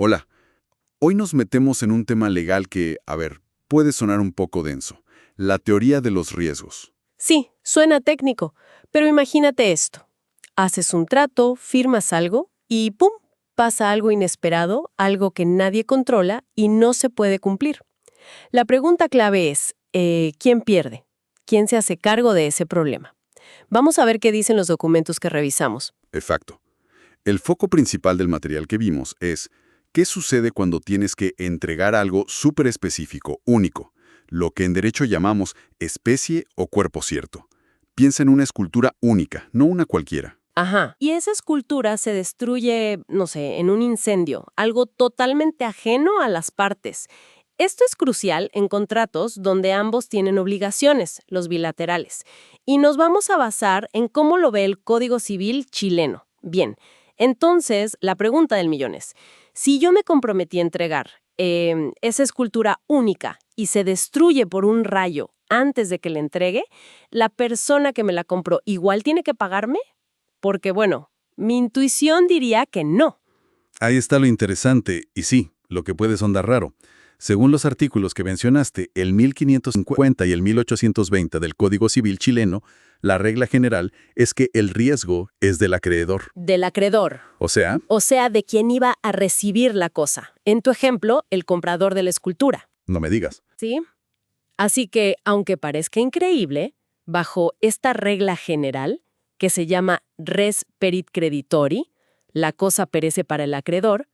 Hola, hoy nos metemos en un tema legal que, puede sonar un poco denso. La teoría de los riesgos. Sí, suena técnico, pero imagínate esto. Haces un trato, firmas algo y ¡pum! Pasa algo inesperado, algo que nadie controla y no se puede cumplir. La pregunta clave es, ¿quién pierde? ¿Quién se hace cargo de ese problema? Vamos a ver qué dicen los documentos que revisamos. Exacto. El foco principal del material que vimos es qué sucede cuando tienes que entregar algo súper específico, único, lo que en derecho llamamos especie o cuerpo cierto. Piensa en una escultura única, no una cualquiera. Ajá. Y esa escultura se destruye, no sé, en un incendio, algo totalmente ajeno a las partes. Esto es crucial en contratos donde ambos tienen obligaciones, los bilaterales. Y nos vamos a basar en cómo lo ve el Código Civil chileno. Bien, entonces la pregunta del millón es, si yo me comprometí a entregar esa escultura única y se destruye por un rayo antes de que la entregue, ¿la persona que me la compró igual tiene que pagarme? Porque, bueno, mi intuición diría que no. Ahí está lo interesante, y sí, lo que puede sonar raro. Según los artículos que mencionaste, el 1550 y el 1820 del Código Civil chileno, la regla general es que el riesgo es del acreedor. Del acreedor. O sea, De quien iba a recibir la cosa. En tu ejemplo, el comprador de la escultura. no me digas. ¿Sí? Así que, aunque parezca increíble, bajo esta regla general, que se llama res perit creditori, la cosa perece para el acreedor,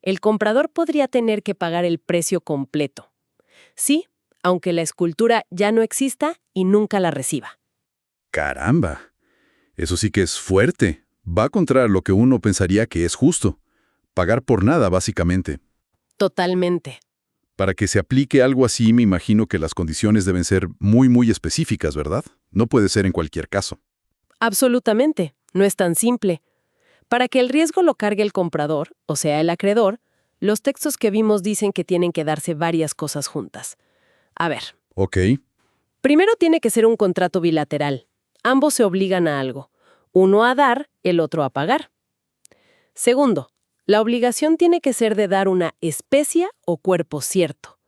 el comprador podría tener que pagar el precio completo. Sí, aunque la escultura ya no exista y nunca la reciba. ¡Caramba! Eso sí que es fuerte. Va contra lo que uno pensaría que es justo. Pagar por nada, básicamente. Totalmente. Para que se aplique algo así, me imagino que las condiciones deben ser muy específicas, ¿verdad? No puede ser en cualquier caso. Absolutamente. No es tan simple. Para que el riesgo lo cargue el comprador, o sea, el acreedor, los textos que vimos dicen que tienen que darse varias cosas juntas. A ver, Ok. primero tiene que ser un contrato bilateral. Ambos se obligan a algo. Uno a dar, el otro a pagar. Segundo, la obligación tiene que ser de dar una especie o cuerpo cierto.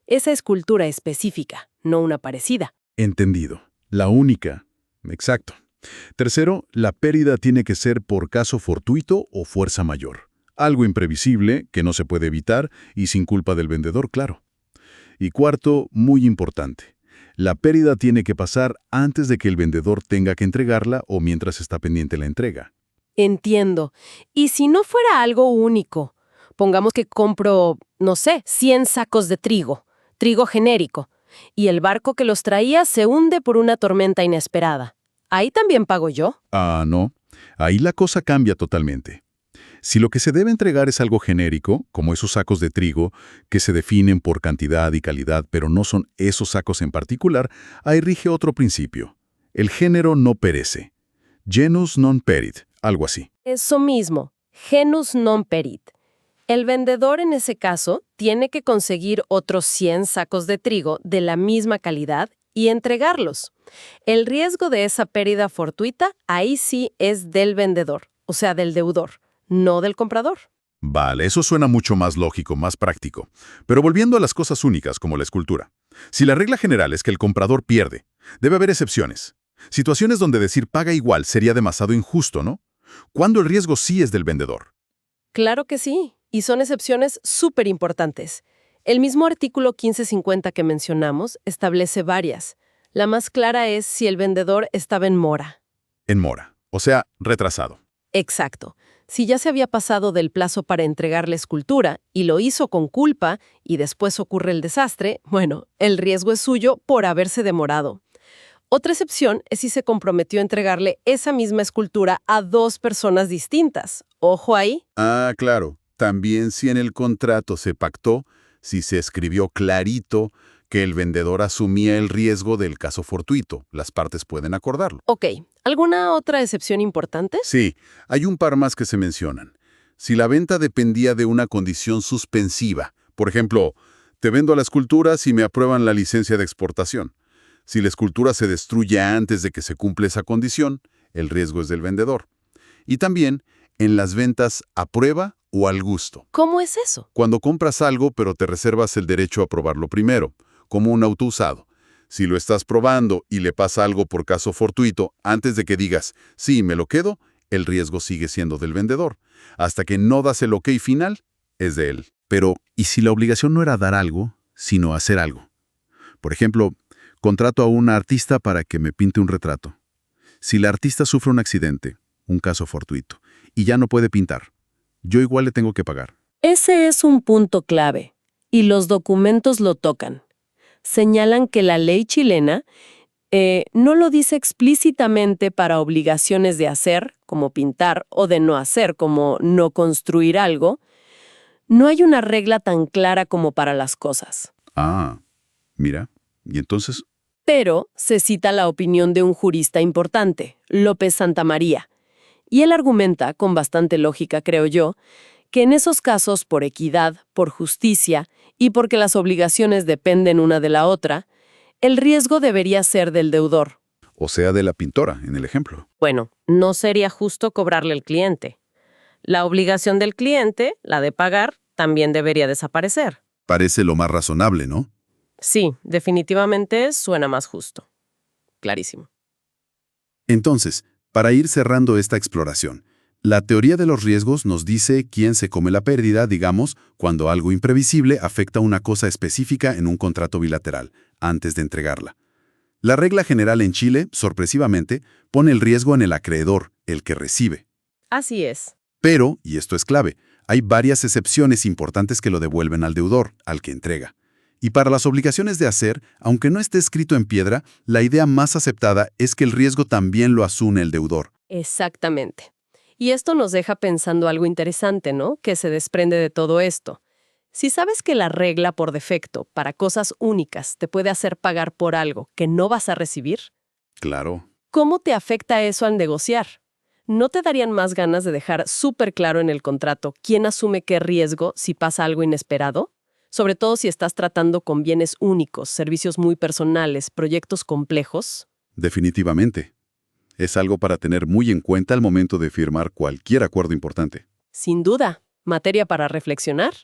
Esa escultura específica, no una parecida. Entendido. La única. Exacto. Tercero, la pérdida tiene que ser por caso fortuito o fuerza mayor. Algo imprevisible, que no se puede evitar y sin culpa del vendedor, claro. Y cuarto, muy importante. La pérdida tiene que pasar antes de que el vendedor tenga que entregarla o mientras está pendiente la entrega. Entiendo. Y si no fuera algo único, pongamos que compro, no sé, 100 sacos de trigo genérico, y el barco que los traía se hunde por una tormenta inesperada. ¿Ahí también pago yo? Ah, no. Ahí la cosa cambia totalmente. Si lo que se debe entregar es algo genérico, como esos sacos de trigo, que se definen por cantidad y calidad, pero no son esos sacos en particular, ahí rige otro principio. El género no perece. Genus non perit, algo así. Eso mismo, genus non perit. El vendedor en ese caso tiene que conseguir otros 100 sacos de trigo de la misma calidad y entregarlos. El riesgo de esa pérdida fortuita ahí sí es del vendedor, o sea, del deudor, no del comprador. Vale, eso suena mucho más lógico, más práctico. Pero volviendo a las cosas únicas, como la escultura. Si la regla general es que el comprador pierde, debe haber excepciones. Situaciones donde decir paga igual sería demasiado injusto, ¿no? ¿Cuándo el riesgo sí es del vendedor? Claro que sí, y son excepciones súper importantes. El mismo artículo 1550 que mencionamos establece varias. La más clara es si el vendedor estaba en mora. En mora, o sea, retrasado. Exacto. Si ya se había pasado del plazo para entregar la escultura y lo hizo con culpa y después ocurre el desastre, bueno, el riesgo es suyo por haberse demorado. Otra excepción es si se comprometió a entregarle esa misma escultura a 2 personas distintas. Ojo ahí. Ah, claro. También si en el contrato se pactó, si se escribió clarito que el vendedor asumía el riesgo del caso fortuito, las partes pueden acordarlo. Ok, ¿alguna otra excepción importante? Sí, hay un par más que se mencionan. Si la venta dependía de una condición suspensiva, por ejemplo, te vendo la escultura si me aprueban la licencia de exportación. Si la escultura se destruye antes de que se cumpla esa condición, el riesgo es del vendedor. Y también en las ventas a prueba o al gusto. ¿Cómo es eso? Cuando compras algo, pero te reservas el derecho a probarlo primero, como un auto usado. Si lo estás probando y le pasa algo por caso fortuito, antes de que digas, sí, me lo quedo, el riesgo sigue siendo del vendedor. Hasta que no das el ok final, es de él. Pero, ¿y si la obligación no era dar algo, sino hacer algo? Por ejemplo, contrato a una artista para que me pinte un retrato. Si la artista sufre un accidente, un caso fortuito, y ya no puede pintar, yo igual le tengo que pagar. Ese es un punto clave, y los documentos lo tocan. Señalan que la ley chilena no lo dice explícitamente para obligaciones de hacer, como pintar, o de no hacer, como no construir algo. No hay una regla tan clara como para las cosas. Ah, mira, ¿y entonces? Pero se cita la opinión de un jurista importante, López Santamaría, y él argumenta, con bastante lógica creo yo, que en esos casos por equidad, por justicia y porque las obligaciones dependen una de la otra, el riesgo debería ser del deudor. O sea, de la pintora, en el ejemplo. Bueno, no sería justo cobrarle al cliente. La obligación del cliente, la de pagar, también debería desaparecer. Parece lo más razonable, ¿no? Sí, definitivamente suena más justo. Clarísimo. Entonces, para ir cerrando esta exploración, la teoría de los riesgos nos dice quién se come la pérdida, digamos, cuando algo imprevisible afecta una cosa específica en un contrato bilateral, antes de entregarla. La regla general en Chile, sorpresivamente, pone el riesgo en el acreedor, el que recibe. Así es. Pero, y esto es clave, hay varias excepciones importantes que lo devuelven al deudor, al que entrega. Y para las obligaciones de hacer, aunque no esté escrito en piedra, la idea más aceptada es que el riesgo también lo asume el deudor. Exactamente. Y esto nos deja pensando algo interesante, ¿no? Que se desprende de todo esto. Si sabes que la regla por defecto, para cosas únicas, te puede hacer pagar por algo que no vas a recibir, Claro. ¿cómo te afecta eso al negociar? ¿No te darían más ganas de dejar súper claro en el contrato quién asume qué riesgo si pasa algo inesperado? Sobre todo si estás tratando con bienes únicos, servicios muy personales, proyectos complejos. Definitivamente. Es algo para tener muy en cuenta al momento de firmar cualquier acuerdo importante. Sin duda, materia para reflexionar.